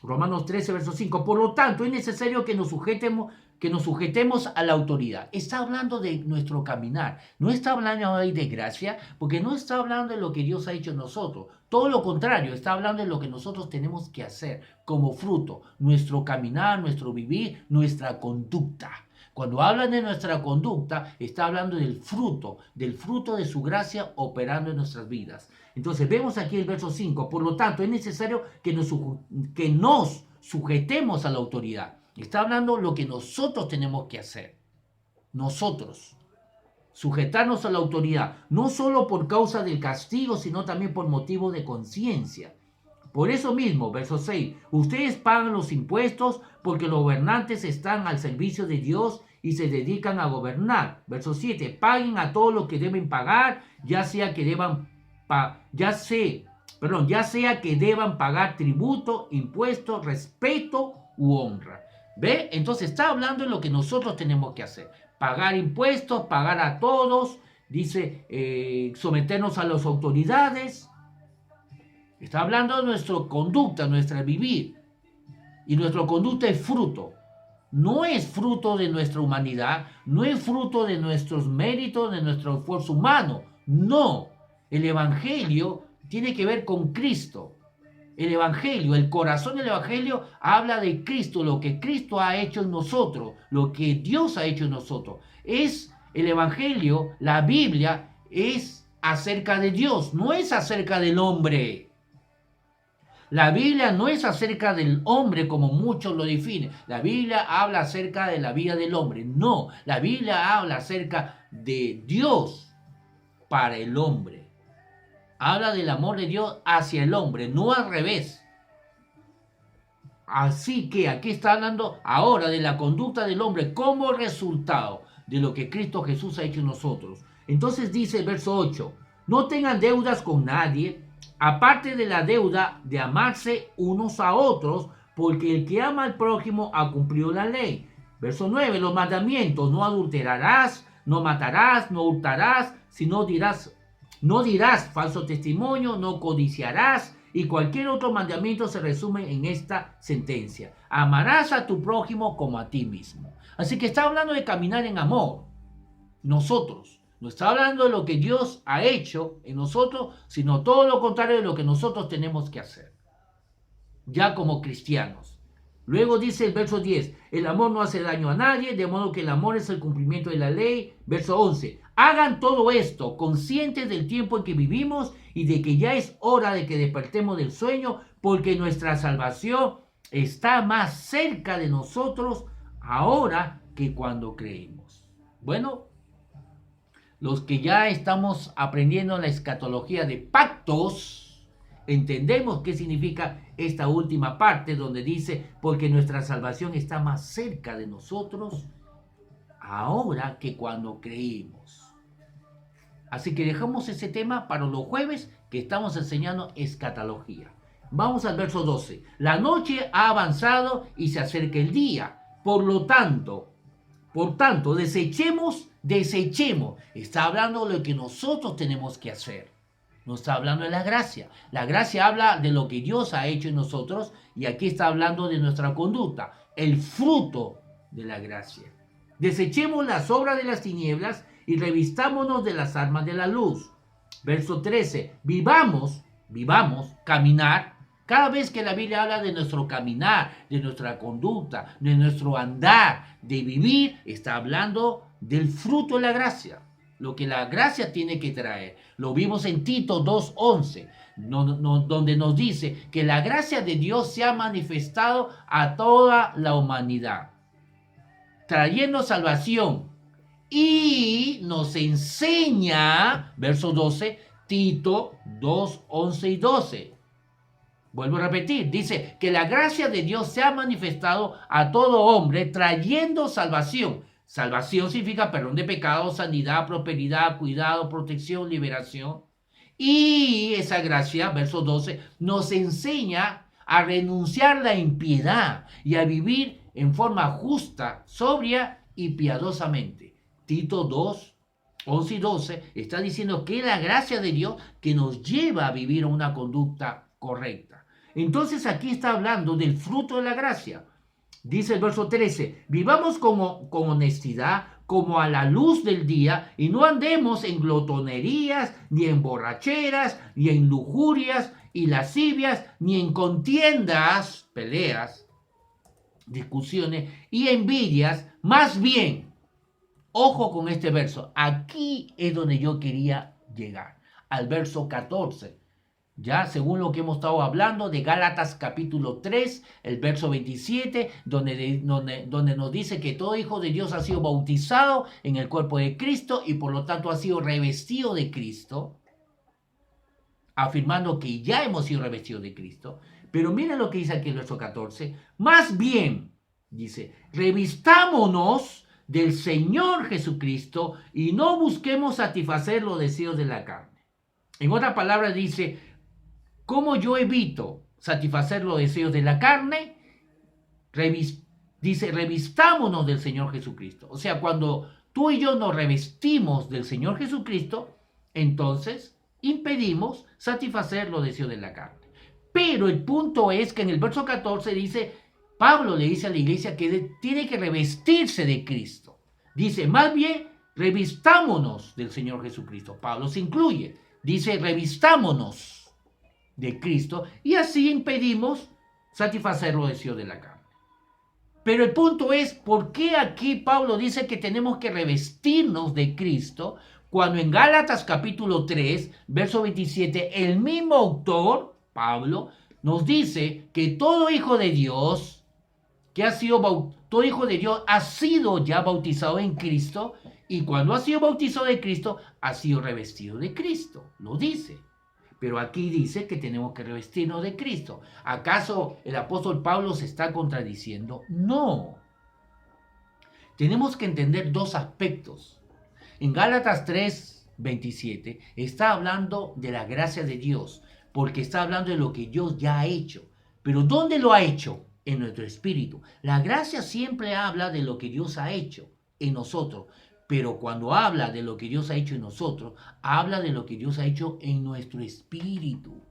Romanos 13, verso 5. Por lo tanto, es necesario que nos sujetemos a la autoridad. Está hablando de nuestro caminar. No está hablando hoy de gracia, porque no está hablando de lo que Dios ha hecho en nosotros. Todo lo contrario, está hablando de lo que nosotros tenemos que hacer como fruto. Nuestro caminar, nuestro vivir, nuestra conducta. Cuando hablan de nuestra conducta, está hablando del fruto de su gracia operando en nuestras vidas. Entonces vemos aquí el verso 5, por lo tanto es necesario que nos sujetemos a la autoridad. Está hablando lo que nosotros tenemos que hacer. Nosotros, sujetarnos a la autoridad, no solo por causa del castigo, sino también por motivo de conciencia. Por eso mismo, verso 6, ustedes pagan los impuestos porque los gobernantes están al servicio de Dios y se dedican a gobernar. Verso 7, paguen a todo lo que deben pagar, ya sea que deban pagar tributo, impuesto, respeto u honra. ¿Ve? Entonces está hablando de lo que nosotros tenemos que hacer. Pagar impuestos, pagar a todos, dice, someternos a las autoridades. Está hablando de nuestra conducta, nuestra vivir. Y nuestra conducta es fruto. No es fruto de nuestra humanidad, no es fruto de nuestros méritos, de nuestro esfuerzo humano. No. El Evangelio tiene que ver con Cristo. El Evangelio, el corazón del Evangelio habla de Cristo, lo que Cristo ha hecho en nosotros, lo que Dios ha hecho en nosotros. Es el Evangelio, la Biblia, es acerca de Dios, no es acerca del hombre. La Biblia no es acerca del hombre como muchos lo definen. La Biblia habla acerca de la vida del hombre. No, la Biblia habla acerca de Dios para el hombre. Habla del amor de Dios hacia el hombre, no al revés. Así que aquí está hablando ahora de la conducta del hombre como resultado de lo que Cristo Jesús ha hecho en nosotros. Entonces dice el verso 8, no tengan deudas con nadie, aparte de la deuda de amarse unos a otros, porque el que ama al prójimo ha cumplido la ley. Verso 9, los mandamientos, no adulterarás, no matarás, no hurtarás, no dirás falso testimonio, no codiciarás, y cualquier otro mandamiento se resume en esta sentencia: amarás a tu prójimo como a ti mismo. Así que está hablando de caminar en amor. Nosotros, no está hablando de lo que Dios ha hecho en nosotros, sino todo lo contrario de lo que nosotros tenemos que hacer, ya como cristianos. Luego dice el verso 10, el amor no hace daño a nadie, de modo que el amor es el cumplimiento de la ley. Verso 11, hagan todo esto conscientes del tiempo en que vivimos y de que ya es hora de que despertemos del sueño, porque nuestra salvación está más cerca de nosotros ahora que cuando creímos. Bueno, los que ya estamos aprendiendo la escatología de pactos, entendemos qué significa esta última parte donde dice, porque nuestra salvación está más cerca de nosotros ahora que cuando creímos. Así que dejamos ese tema para los jueves que estamos enseñando escatología. Vamos al verso 12. La noche ha avanzado y se acerca el día. Por tanto, desechemos. Está hablando de lo que nosotros tenemos que hacer. No está hablando de la gracia. La gracia habla de lo que Dios ha hecho en nosotros y aquí está hablando de nuestra conducta, el fruto de la gracia. Desechemos las obras de las tinieblas y revistámonos de las armas de la luz. Verso 13. Vivamos, caminar. Cada vez que la Biblia habla de nuestro caminar, de nuestra conducta, de nuestro andar, de vivir, está hablando del fruto de la gracia. Lo que la gracia tiene que traer. Lo vimos en Tito 2:11, donde nos dice que la gracia de Dios se ha manifestado a toda la humanidad, trayendo salvación. Y nos enseña, verso 12, Tito 2:11 y 12. Vuelvo a repetir, dice que la gracia de Dios se ha manifestado a todo hombre, trayendo salvación. Salvación significa perdón de pecados, sanidad, prosperidad, cuidado, protección, liberación. Y esa gracia, verso 12, nos enseña a renunciar a la impiedad y a vivir en forma justa, sobria y piadosamente. Tito 2:11 y 12 está diciendo que es la gracia de Dios que nos lleva a vivir una conducta correcta. Entonces aquí está hablando del fruto de la gracia. Dice el verso 13, vivamos con honestidad, como a la luz del día, y no andemos en glotonerías, ni en borracheras, ni en lujurias y lascivias, ni en contiendas, peleas, discusiones y envidias. Más bien, ojo con este verso, aquí es donde yo quería llegar, al verso 14. Ya, según lo que hemos estado hablando de Gálatas capítulo 3, el verso 27, donde nos dice que todo hijo de Dios ha sido bautizado en el cuerpo de Cristo y por lo tanto ha sido revestido de Cristo, afirmando que ya hemos sido revestidos de Cristo. Pero miren lo que dice aquí el verso 14, más bien, dice, revistámonos del Señor Jesucristo y no busquemos satisfacer los deseos de la carne. En otras palabras dice, ¿cómo yo evito satisfacer los deseos de la carne? Dice, revistámonos del Señor Jesucristo. O sea, cuando tú y yo nos revestimos del Señor Jesucristo, entonces impedimos satisfacer los deseos de la carne. Pero el punto es que en el verso 14 dice, Pablo le dice a la iglesia que tiene que revestirse de Cristo. Dice, más bien, revistámonos del Señor Jesucristo. Pablo se incluye. Dice, revistámonos de Cristo y así impedimos satisfacer los deseos de la carne. Pero el punto es, ¿por qué aquí Pablo dice que tenemos que revestirnos de Cristo cuando en Gálatas capítulo 3, verso 27, el mismo autor, Pablo, nos dice que todo hijo de Dios ha sido ya bautizado en Cristo y cuando ha sido bautizado de Cristo ha sido revestido de Cristo, lo dice. Pero aquí dice que tenemos que revestirnos de Cristo. ¿Acaso el apóstol Pablo se está contradiciendo? No. Tenemos que entender dos aspectos. En Gálatas 3:27 está hablando de la gracia de Dios, porque está hablando de lo que Dios ya ha hecho. Pero ¿dónde lo ha hecho? En nuestro espíritu. La gracia siempre habla de lo que Dios ha hecho en nosotros, pero cuando habla de lo que Dios ha hecho en nosotros, habla de lo que Dios ha hecho en nuestro espíritu.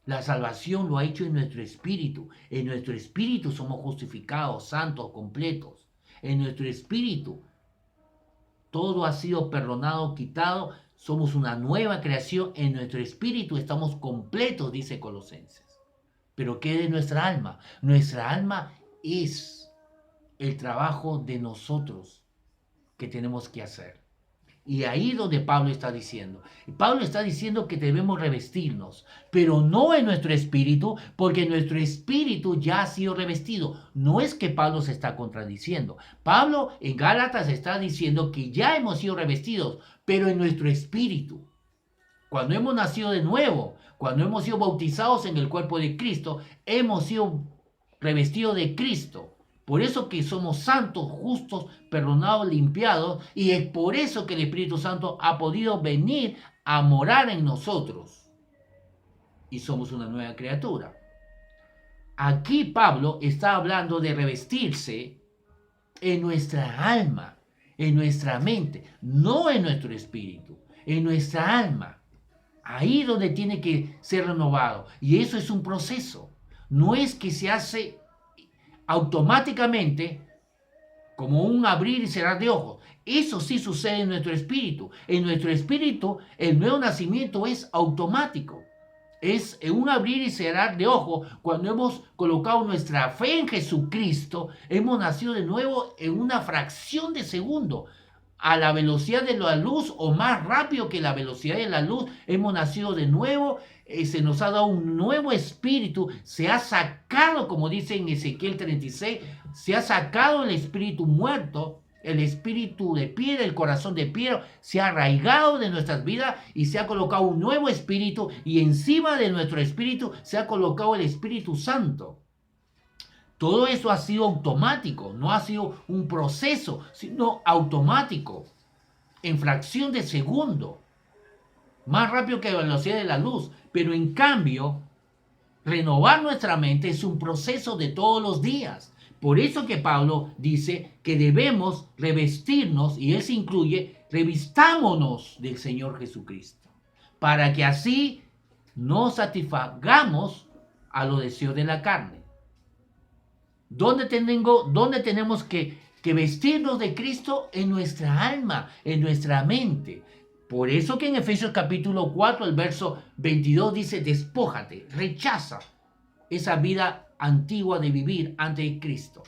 La salvación lo ha hecho en nuestro espíritu. En nuestro espíritu somos justificados, santos, completos. En nuestro espíritu todo ha sido perdonado, quitado. Somos una nueva creación. En nuestro espíritu estamos completos, dice Colosenses. Pero ¿qué de nuestra alma? Nuestra alma es el trabajo de nosotros que tenemos que hacer. Y ahí donde Pablo está diciendo. Pablo está diciendo que debemos revestirnos, pero no en nuestro espíritu, porque nuestro espíritu ya ha sido revestido. No es que Pablo se está contradiciendo. Pablo en Gálatas está diciendo que ya hemos sido revestidos, pero en nuestro espíritu. Cuando hemos nacido de nuevo, cuando hemos sido bautizados en el cuerpo de Cristo, hemos sido revestidos de Cristo. Por eso que somos santos, justos, perdonados, limpiados, y es por eso que el Espíritu Santo ha podido venir a morar en nosotros. Y somos una nueva criatura. Aquí Pablo está hablando de revestirse en nuestra alma, en nuestra mente, no en nuestro espíritu, en nuestra alma. Ahí donde tiene que ser renovado. Y eso es un proceso. No es que se hace automáticamente como un abrir y cerrar de ojos. Eso sí sucede en nuestro espíritu. En nuestro espíritu el nuevo nacimiento es automático. Es un abrir y cerrar de ojos. Cuando hemos colocado nuestra fe en Jesucristo, hemos nacido de nuevo en una fracción de segundo. A la velocidad de la luz o más rápido que la velocidad de la luz, hemos nacido de nuevo, se nos ha dado un nuevo espíritu, se ha sacado, como dice en Ezequiel 36, se ha sacado el espíritu muerto, el espíritu de piedra, el corazón de piedra, se ha arraigado de nuestras vidas y se ha colocado un nuevo espíritu y encima de nuestro espíritu se ha colocado el Espíritu Santo. Todo eso ha sido automático, no ha sido un proceso, sino automático, en fracción de segundo, más rápido que la velocidad de la luz. Pero en cambio, renovar nuestra mente es un proceso de todos los días. Por eso que Pablo dice que debemos revestirnos, y él se incluye, revistámonos del Señor Jesucristo, para que así no satisfagamos a los deseos de la carne. ¿Dónde tenemos que vestirnos de Cristo? En nuestra alma, en nuestra mente. Por eso que en Efesios capítulo 4, el verso 22 dice, despójate, rechaza esa vida antigua de vivir antes de Cristo.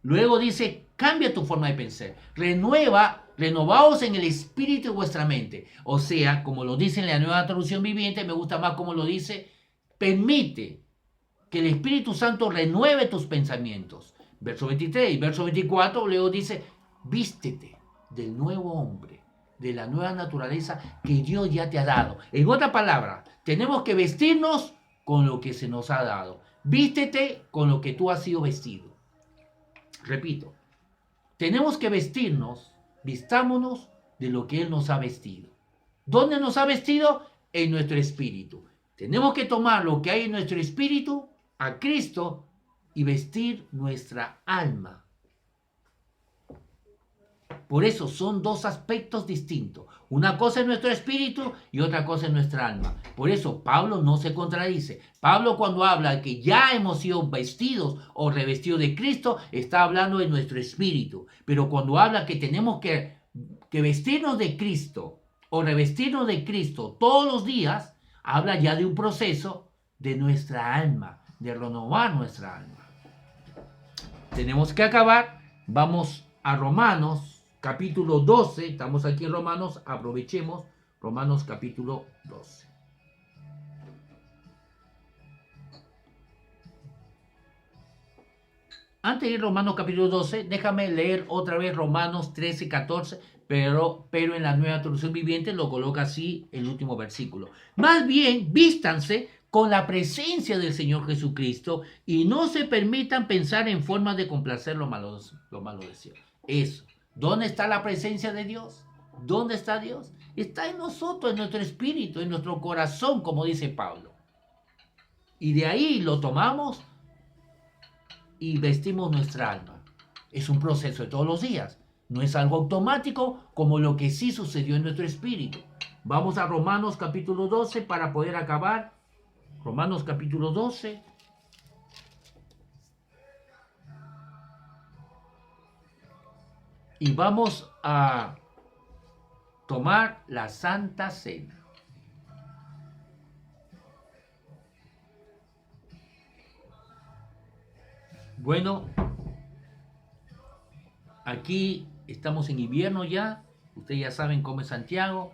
Luego dice, cambia tu forma de pensar, renovaos en el espíritu de vuestra mente. O sea, como lo dice en la Nueva Traducción Viviente, me gusta más como lo dice, permite que el Espíritu Santo renueve tus pensamientos. Verso 23 y verso 24 luego dice, vístete del nuevo hombre, de la nueva naturaleza que Dios ya te ha dado. En otra palabra, tenemos que vestirnos con lo que se nos ha dado. Vístete con lo que tú has sido vestido. Repito, tenemos que vistámonos de lo que Él nos ha vestido. ¿Dónde nos ha vestido? En nuestro espíritu. Tenemos que tomar lo que hay en nuestro espíritu, a Cristo, y vestir nuestra alma. Por eso son dos aspectos distintos. Una cosa es nuestro espíritu y otra cosa es nuestra alma. Por eso Pablo no se contradice. Pablo cuando habla de que ya hemos sido vestidos o revestidos de Cristo, está hablando de nuestro espíritu. Pero cuando habla que tenemos que vestirnos de Cristo o revestirnos de Cristo todos los días, habla ya de un proceso de nuestra alma, de renovar nuestra alma. Tenemos que acabar. Vamos a Romanos capítulo 12. Estamos aquí en Romanos. Aprovechemos Romanos capítulo 12. Antes de ir a Romanos capítulo 12, déjame leer otra vez Romanos 13, 14 pero en la Nueva Traducción Viviente lo coloca así el último versículo. Más bien, vístanse con la presencia del Señor Jesucristo y no se permitan pensar en formas de complacer los malos deseos. Eso. ¿Dónde está la presencia de Dios? ¿Dónde está Dios? Está en nosotros, en nuestro espíritu, en nuestro corazón, como dice Pablo. Y de ahí lo tomamos y vestimos nuestra alma. Es un proceso de todos los días. No es algo automático como lo que sí sucedió en nuestro espíritu. Vamos a Romanos capítulo 12 para poder acabar. Romanos capítulo 12. Y vamos a tomar la Santa Cena. Bueno, aquí estamos en invierno ya. Ustedes ya saben cómo es Santiago.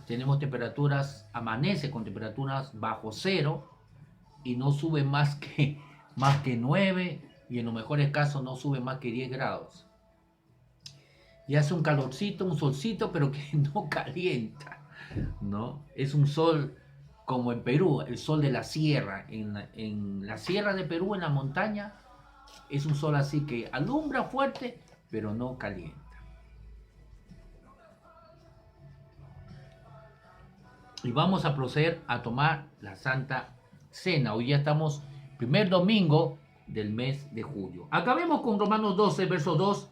Tenemos temperaturas, amanece con temperaturas bajo cero y no sube más que 9 y en los mejores casos no sube más que 10 grados. Y hace un calorcito, un solcito, pero que no calienta, ¿no? Es un sol como en Perú, el sol de la sierra. En la sierra de Perú, en la montaña, es un sol así que alumbra fuerte, pero no calienta. Y vamos a proceder a tomar la Santa Cena. Hoy ya estamos primer domingo del mes de julio. Acabemos con Romanos 12, verso 2,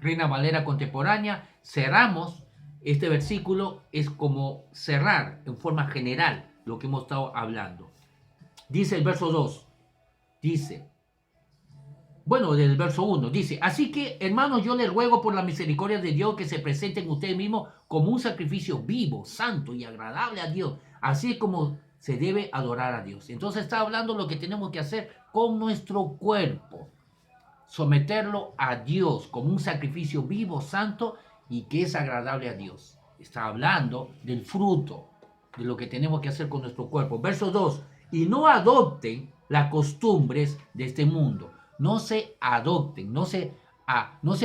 Reina Valera contemporánea. Cerramos este versículo, es como cerrar en forma general lo que hemos estado hablando. Dice el verso 2, del verso 1, dice: así que, hermanos, yo les ruego por la misericordia de Dios que se presenten ustedes mismos como un sacrificio vivo, santo y agradable a Dios, así como se debe adorar a Dios. Entonces está hablando lo que tenemos que hacer con nuestro cuerpo, someterlo a Dios como un sacrificio vivo, santo y que es agradable a Dios. Está hablando del fruto, de lo que tenemos que hacer con nuestro cuerpo. Verso 2, y no adopten las costumbres de este mundo. No se adopten, no se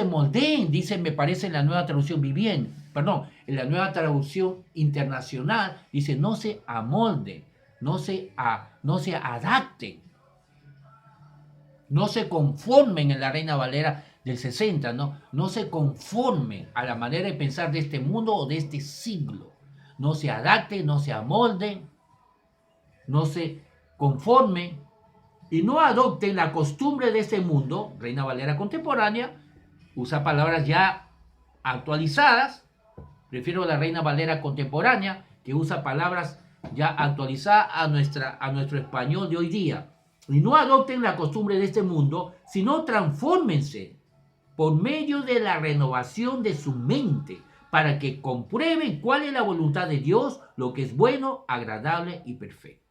moldeen, dice, me parece, en la Nueva Traducción Viviente, en la Nueva Traducción Internacional, dice, no se amolden, no se adapten, no se conformen, en la Reina Valera del 60, no se conformen a la manera de pensar de este mundo o de este siglo. No se adapten, no se amolden, no se conformen y no adopten la costumbre de este mundo. Reina Valera contemporánea usa palabras ya actualizadas. Prefiero la Reina Valera contemporánea, que usa palabras ya actualizadas a nuestro español de hoy día. Y no adopten la costumbre de este mundo, sino transfórmense por medio de la renovación de su mente, para que comprueben cuál es la voluntad de Dios, lo que es bueno, agradable y perfecto.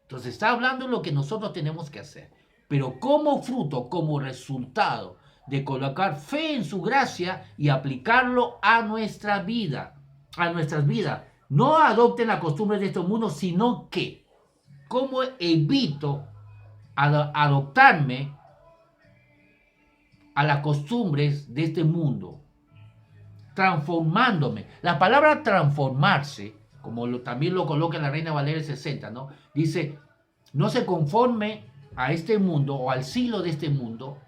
Entonces está hablando de lo que nosotros tenemos que hacer. Pero como fruto, como resultado de colocar fe en su gracia y aplicarlo a nuestra vida, a nuestras vidas. No adopten la costumbre de estos mundos, sino que, ¿cómo evito adoptarme a las costumbres de este mundo? Transformándome. La palabra transformarse, como también lo coloca en la Reina Valera 60, ¿no? Dice, no se conforme a este mundo o al siglo de este mundo,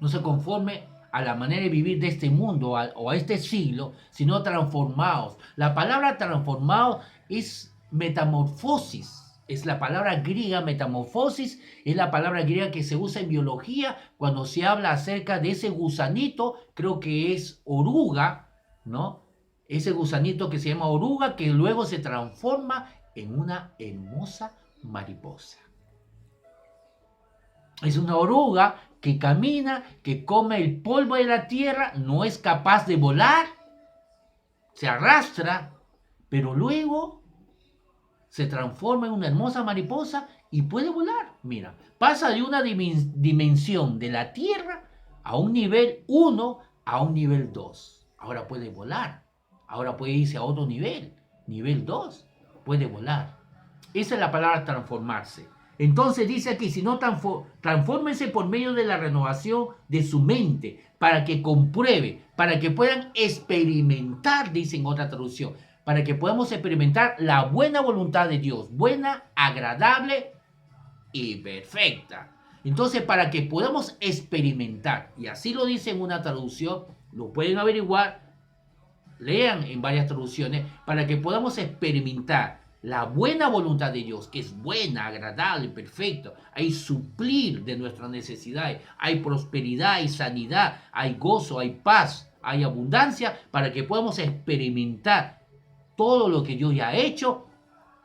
no se conforme a la manera de vivir de este mundo o a este siglo, sino transformados. La palabra transformados es metamorfosis. Es la palabra griega, metamorfosis, es la palabra griega que se usa en biología cuando se habla acerca de ese gusanito, creo que es oruga, ¿no? Ese gusanito que se llama oruga, que luego se transforma en una hermosa mariposa. Es una oruga que camina, que come el polvo de la tierra, no es capaz de volar, se arrastra, pero luego se transforma en una hermosa mariposa y puede volar. Mira, pasa de una dimensión de la tierra a un nivel 1 a un nivel 2. Ahora puede volar. Ahora puede irse a otro nivel. Nivel 2. Puede volar. Esa es la palabra transformarse. Entonces dice aquí, si no transfórmense por medio de la renovación de su mente, para que compruebe, para que puedan experimentar, dice en otra traducción, para que podamos experimentar la buena voluntad de Dios, buena, agradable y perfecta. Entonces, para que podamos experimentar, y así lo dice en una traducción, lo pueden averiguar, lean en varias traducciones, para que podamos experimentar la buena voluntad de Dios, que es buena, agradable, perfecta. Hay suplir de nuestras necesidades, hay prosperidad, hay sanidad, hay gozo, hay paz, hay abundancia, para que podamos experimentar todo lo que Dios ya ha hecho.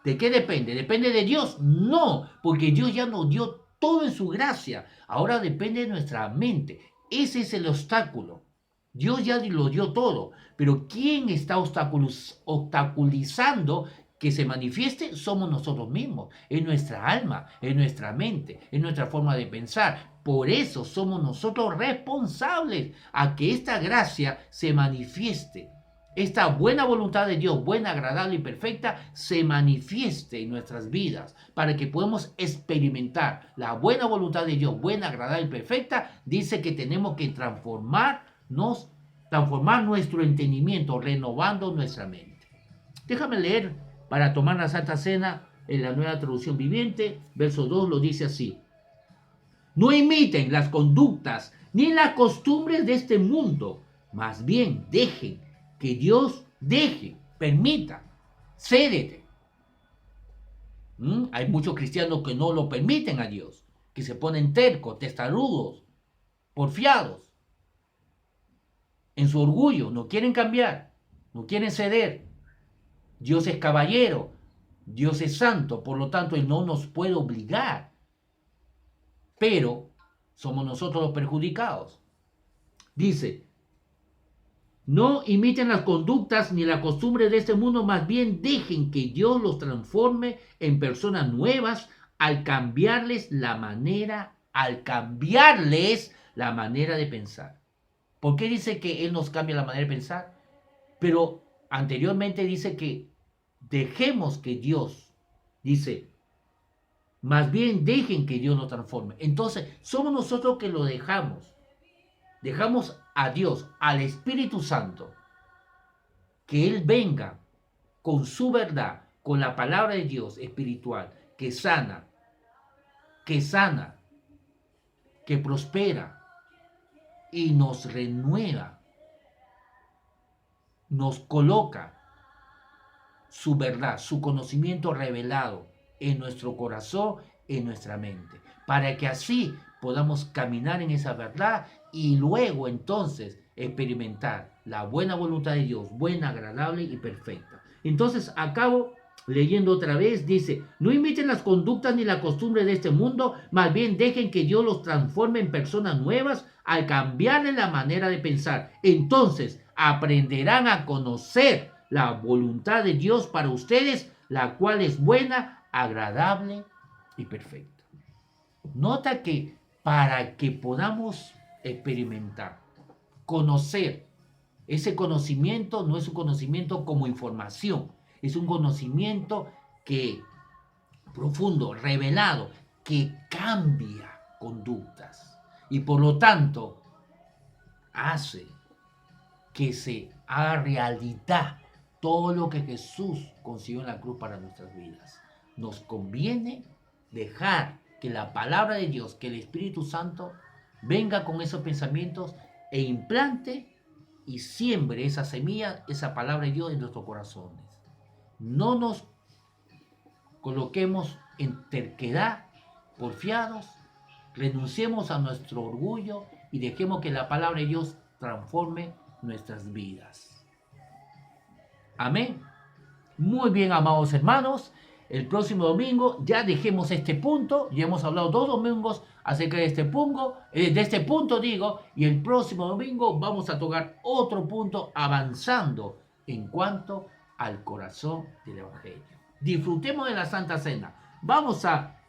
¿De qué depende? ¿Depende de Dios? No, porque Dios ya nos dio todo en su gracia. Ahora depende de nuestra mente. Ese es el obstáculo. Dios ya lo dio todo, pero ¿quién está obstaculizando que se manifieste? Somos nosotros mismos, en nuestra alma, en nuestra mente, en nuestra forma de pensar. Por eso somos nosotros responsables a que esta gracia se manifieste. Esta buena voluntad de Dios, buena, agradable y perfecta, se manifieste en nuestras vidas para que podamos experimentar la buena voluntad de Dios, buena, agradable y perfecta. Dice que tenemos que transformar nuestro entendimiento, renovando nuestra mente. Déjame leer para tomar la Santa Cena en la Nueva Traducción Viviente, verso 2 lo dice así: no imiten las conductas ni las costumbres de este mundo, más bien dejen que Dios permita, cédete. Hay muchos cristianos que no lo permiten a Dios, que se ponen tercos, testarudos, porfiados. En su orgullo, no quieren cambiar, no quieren ceder. Dios es caballero, Dios es santo, por lo tanto Él no nos puede obligar. Pero somos nosotros los perjudicados. Dice, no imiten las conductas ni la costumbre de este mundo, más bien dejen que Dios los transforme en personas nuevas al cambiarles la manera de pensar. ¿Por qué dice que Él nos cambia la manera de pensar? Pero anteriormente dice que dejemos que Dios, dice, más bien dejen que Dios nos transforme. Entonces, somos nosotros que lo dejamos. Dejamos a Dios, al Espíritu Santo, que Él venga con su verdad, con la palabra de Dios espiritual, que sana, que prospera y nos renueva, nos coloca su verdad, su conocimiento revelado en nuestro corazón, en nuestra mente, para que así podamos caminar en esa verdad y luego entonces experimentar la buena voluntad de Dios, buena, agradable y perfecta. Entonces acabo leyendo otra vez, dice, no imiten las conductas ni la costumbre de este mundo, más bien dejen que Dios los transforme en personas nuevas al cambiarle la manera de pensar. Entonces aprenderán a conocer la voluntad de Dios para ustedes, la cual es buena, agradable y perfecta. Nota que para que podamos experimentar, conocer, ese conocimiento no es un conocimiento como información, es un conocimiento que profundo, revelado, que cambia conductas y por lo tanto hace que se haga realidad todo lo que Jesús consiguió en la cruz para nuestras vidas. Nos conviene dejar que la palabra de Dios, que el Espíritu Santo venga con esos pensamientos e implante y siembre esa semilla, esa palabra de Dios en nuestros corazones. No nos coloquemos en terquedad, porfiados, renunciemos a nuestro orgullo y dejemos que la palabra de Dios transforme nuestras vidas. Amén. Muy bien, amados hermanos. El próximo domingo ya dejemos este punto. Ya hemos hablado 2 domingos acerca de este punto, y el próximo domingo vamos a tocar otro punto avanzando en cuanto al corazón del Evangelio. Disfrutemos de la Santa Cena. Vamos a